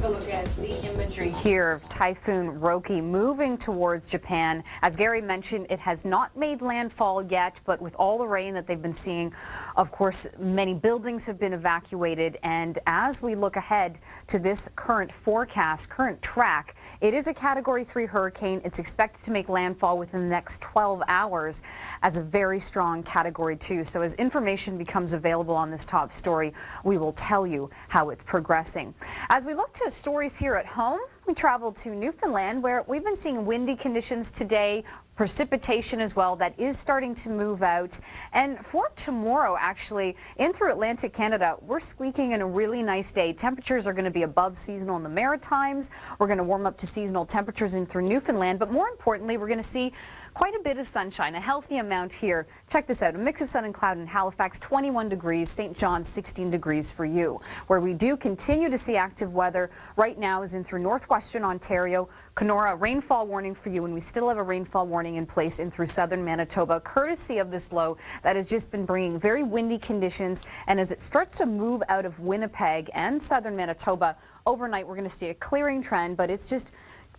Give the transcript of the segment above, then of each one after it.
a look at the imagery here of Typhoon Roki moving towards Japan. As Gary mentioned, it has not made landfall yet, but with all the rain that they've been seeing, of course, many buildings have been evacuated. And as we look ahead to this current forecast, current track, it is a Category 3 hurricane. It's expected to make landfall within the next 12 hours as a very strong Category 2. So as information becomes available on this top story, we will tell you how it's progressing. As we look to stories here at home, we traveled to Newfoundland, where we've been seeing windy conditions today, precipitation as well that is starting to move out. And for tomorrow, actually, in through Atlantic Canada, we're squeaking in a really nice day. Temperatures are going to be above seasonal in the Maritimes. We're going to warm up to seasonal temperatures in through Newfoundland, but more importantly, we're going to see quite a bit of sunshine, a healthy amount here. Check this out, a mix of sun and cloud in Halifax, 21 degrees, St. John's, 16 degrees for you. Where we do continue to see active weather right now is in through northwestern Ontario, Kenora, rainfall warning for you, and we still have a rainfall warning in place in through southern Manitoba, courtesy of this low that has just been bringing very windy conditions. And as it starts to move out of Winnipeg and southern Manitoba, overnight we're going to see a clearing trend, but it's just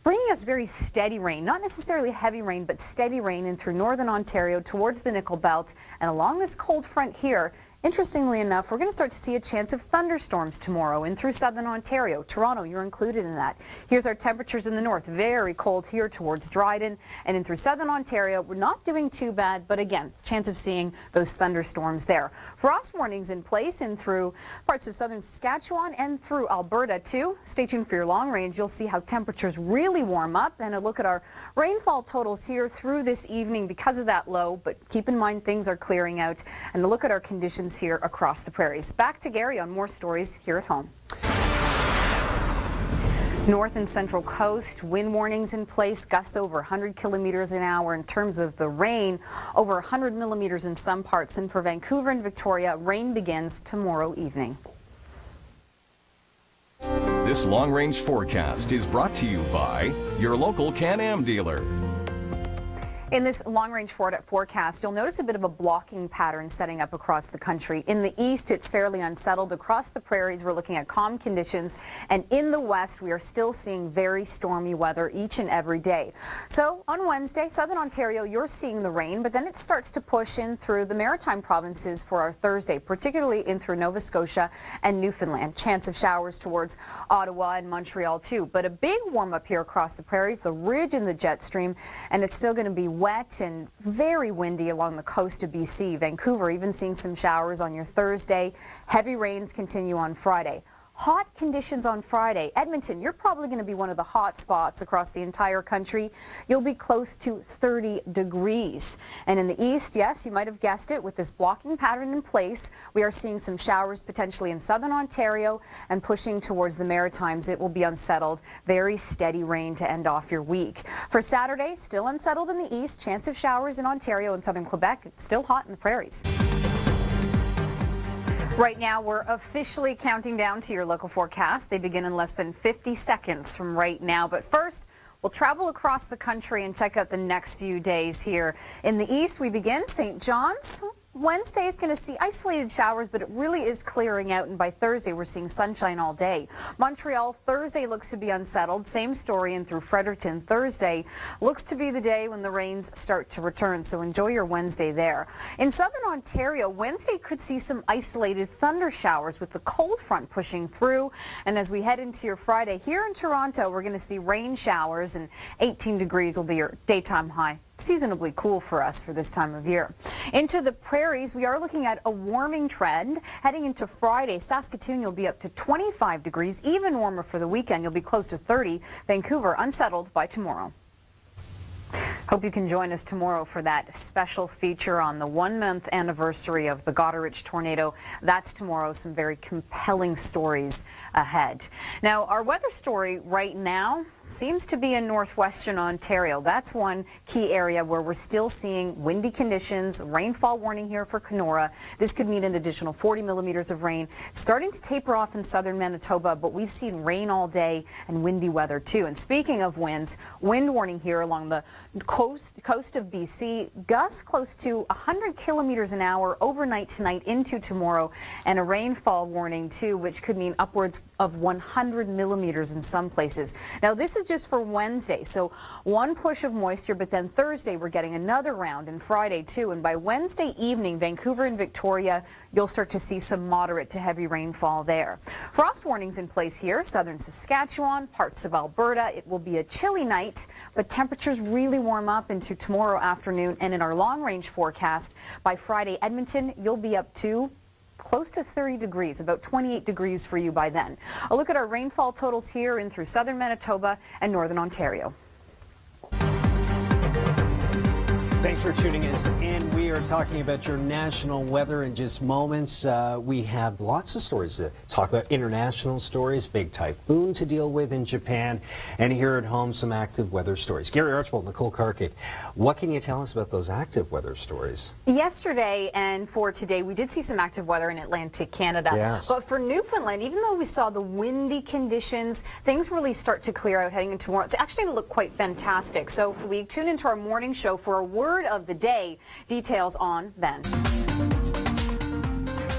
bringing us very steady rain, not necessarily heavy rain, but steady rain in through northern Ontario towards the Nickel Belt. And along this cold front here, interestingly enough, we're going to start to see a chance of thunderstorms tomorrow in through southern Ontario. Toronto, you're included in that. Here's our temperatures in the north. Very cold here towards Dryden. And in through southern Ontario, we're not doing too bad, but again, chance of seeing those thunderstorms there. Frost warnings in place in through parts of southern Saskatchewan and through Alberta too. Stay tuned for your long range. You'll see how temperatures really warm up. And a look at our rainfall totals here through this evening because of that low. But keep in mind things are clearing out. And a look at our conditions here across the prairies. Back to Gary on more stories here at home. North and central coast, wind warnings in place, gusts over 100 kilometers an hour. In terms of the rain, over 100 millimeters in some parts. And for Vancouver and Victoria, rain begins tomorrow evening. This long-range forecast is brought to you by your local Can-Am dealer. In this long-range forecast, you'll notice a bit of a blocking pattern setting up across the country. In the east, it's fairly unsettled. Across the prairies, we're looking at calm conditions. And in the west, we are still seeing very stormy weather each and every day. So on Wednesday, southern Ontario, you're seeing the rain, but then it starts to push in through the maritime provinces for our Thursday, particularly in through Nova Scotia and Newfoundland. Chance of showers towards Ottawa and Montreal too. But a big warm-up here across the prairies, the ridge and the jet stream, and it's still going to be wet and very windy along the coast of BC. Vancouver even seeing some showers on your Thursday. Heavy rains continue on Friday. Hot conditions on Friday. Edmonton, you're probably going to be one of the hot spots across the entire country. You'll be close to 30 degrees. And in the east, yes, you might have guessed it, with this blocking pattern in place, we are seeing some showers potentially in southern Ontario and pushing towards the Maritimes. It will be unsettled. Very steady rain to end off your week. For Saturday, still unsettled in the east. Chance of showers in Ontario and southern Quebec. It's still hot in the prairies. Right now, we're officially counting down to your local forecast. They begin in less than 50 seconds from right now. But first, we'll travel across the country and check out the next few days here. In the east, we begin St. John's. Wednesday is going to see isolated showers, but it really is clearing out, and by Thursday we're seeing sunshine all day. Montreal, Thursday looks to be unsettled. Same story in through Fredericton. Thursday looks to be the day when the rains start to return, so enjoy your Wednesday there. In southern Ontario, Wednesday could see some isolated thunder showers with the cold front pushing through, and as we head into your Friday here in Toronto, we're going to see rain showers, and 18 degrees will be your daytime high. Seasonably cool for us for this time of year. Into the prairies, we are looking at a warming trend. Heading into Friday, Saskatoon, you'll be up to 25 degrees, even warmer for the weekend. You'll be close to 30. Vancouver, unsettled by tomorrow. Hope you can join us tomorrow for that special feature on the 1-month anniversary of the Goderich tornado. That's tomorrow. Some very compelling stories ahead. Now, our weather story right now seems to be in northwestern Ontario. That's one key area where we're still seeing windy conditions, rainfall warning here for Kenora. This could mean an additional 40 millimeters of rain. It's starting to taper off in southern Manitoba, but we've seen rain all day and windy weather too. And speaking of winds, wind warning here along the coast of BC, gusts close to 100 kilometers an hour overnight tonight into tomorrow, and a rainfall warning too, which could mean upwards of 100 millimeters in some places. Now this is just for Wednesday, so one push of moisture, but then Thursday we're getting another round, and Friday too, and by Wednesday evening, Vancouver and Victoria, you'll start to see some moderate to heavy rainfall there. Frost warnings in place here, southern Saskatchewan, parts of Alberta. It will be a chilly night, but temperatures really warm up into tomorrow afternoon, and in our long-range forecast, by Friday, Edmonton, you'll be up to close to 30 degrees, about 28 degrees for you by then. A look at our rainfall totals here in through southern Manitoba and northern Ontario. Thanks for tuning us in. We are talking about your national weather in just moments. We have lots of stories to talk about, international stories, big typhoon to deal with in Japan, and here at home, some active weather stories. Gary Archibald, Nicole Karkic, what can you tell us about those active weather stories? Yesterday and for today, we did see some active weather in Atlantic Canada. Yes. But for Newfoundland, even though we saw the windy conditions, things really start to clear out heading into tomorrow. It's actually going to look quite fantastic. So we tune into our morning show for a word of the day. Details on then.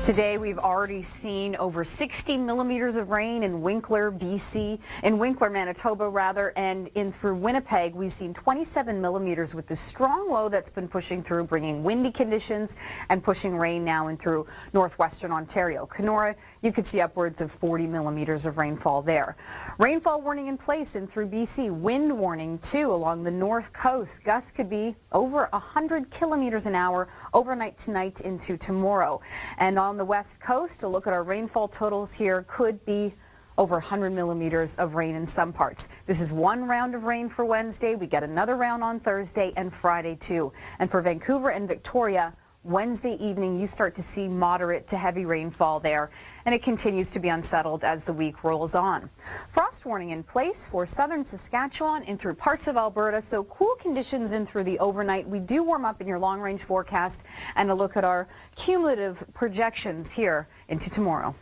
Today we've already seen over 60 millimeters of rain in Winkler, BC, in Winkler, Manitoba rather, and in through Winnipeg we've seen 27 millimeters with the strong low that's been pushing through, bringing windy conditions and pushing rain now in through northwestern Ontario. Kenora, you could see upwards of 40 millimeters of rainfall there. Rainfall warning in place in through BC. Wind warning too along the north coast. Gusts could be over 100 kilometers an hour overnight tonight into tomorrow. And on the west coast, a look at our rainfall totals here, could be over 100 millimeters of rain in some parts. This is one round of rain for Wednesday. We get another round on Thursday and Friday too. And for Vancouver and Victoria, Wednesday evening, you start to see moderate to heavy rainfall there, and it continues to be unsettled as the week rolls on. Frost warning in place for southern Saskatchewan and through parts of Alberta, so cool conditions in through the overnight. We do warm up in your long-range forecast, and a look at our cumulative projections here into tomorrow.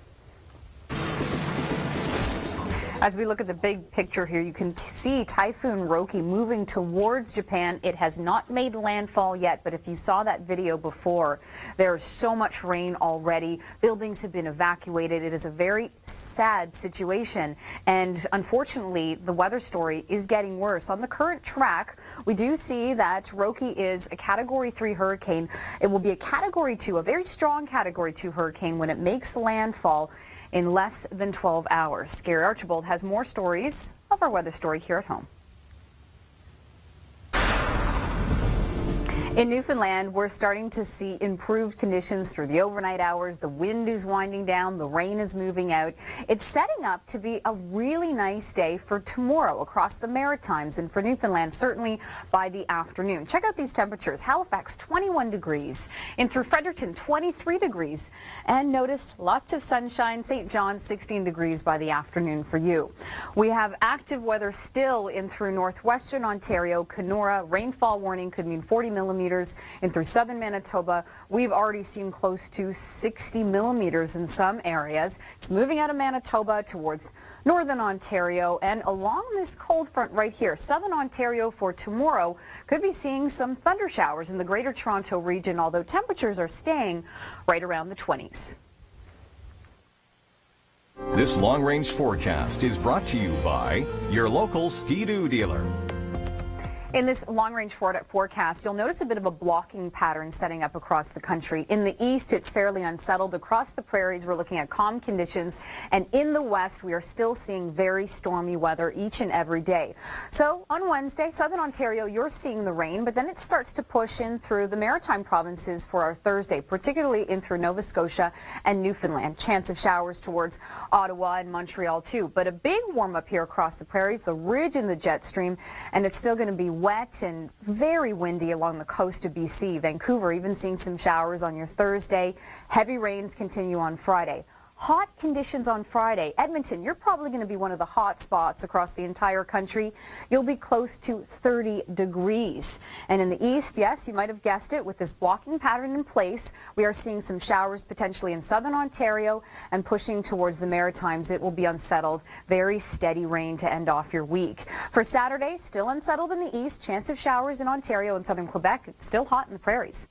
As we look at the big picture here, you can see Typhoon Roki moving towards Japan. It has not made landfall yet, but if you saw that video before, there's so much rain already. Buildings have been evacuated. It is a very sad situation, and unfortunately, the weather story is getting worse. On the current track, we do see that Roki is a Category 3 hurricane. It will be a Category 2, a very strong Category 2 hurricane when it makes landfall in less than 12 hours. Gary Archibald has more stories of our weather story here at home. In Newfoundland, we're starting to see improved conditions through the overnight hours. The wind is winding down, the rain is moving out. It's setting up to be a really nice day for tomorrow across the Maritimes, and for Newfoundland, certainly by the afternoon. Check out these temperatures. Halifax, 21 degrees. In through Fredericton, 23 degrees. And notice lots of sunshine. St. John's, 16 degrees by the afternoon for you. We have active weather still in through northwestern Ontario. Kenora, rainfall warning could mean 40 millimeters. In through southern Manitoba, we've already seen close to 60 millimeters in some areas. It's moving out of Manitoba towards northern Ontario, and along this cold front right here, southern Ontario for tomorrow could be seeing some thunder showers in the greater Toronto region, although temperatures are staying right around the 20s. This long-range forecast is brought to you by your local Ski-Doo dealer. In this long-range forecast, you'll notice a bit of a blocking pattern setting up across the country. In the east, it's fairly unsettled. Across the prairies, we're looking at calm conditions. And in the west, we are still seeing very stormy weather each and every day. So on Wednesday, southern Ontario, you're seeing the rain, but then it starts to push in through the Maritime provinces for our Thursday, particularly in through Nova Scotia and Newfoundland. Chance of showers towards Ottawa and Montreal, too. But a big warm-up here across the prairies, the ridge and the jet stream, and it's still going to be wet and very windy along the coast of BC. Vancouver even seeing some showers on your Thursday. Heavy rains continue on Friday. hot conditions on Friday. Edmonton, you're probably going to be one of the hot spots across the entire country. You'll be close to 30 degrees. And in the east, yes, you might have guessed it, with this blocking pattern in place, we are seeing some showers potentially in southern Ontario and pushing towards the Maritimes. It will be unsettled. Very steady rain to end off your week. For Saturday, still unsettled in the east, chance of showers in Ontario and southern Quebec. It's still hot in the prairies.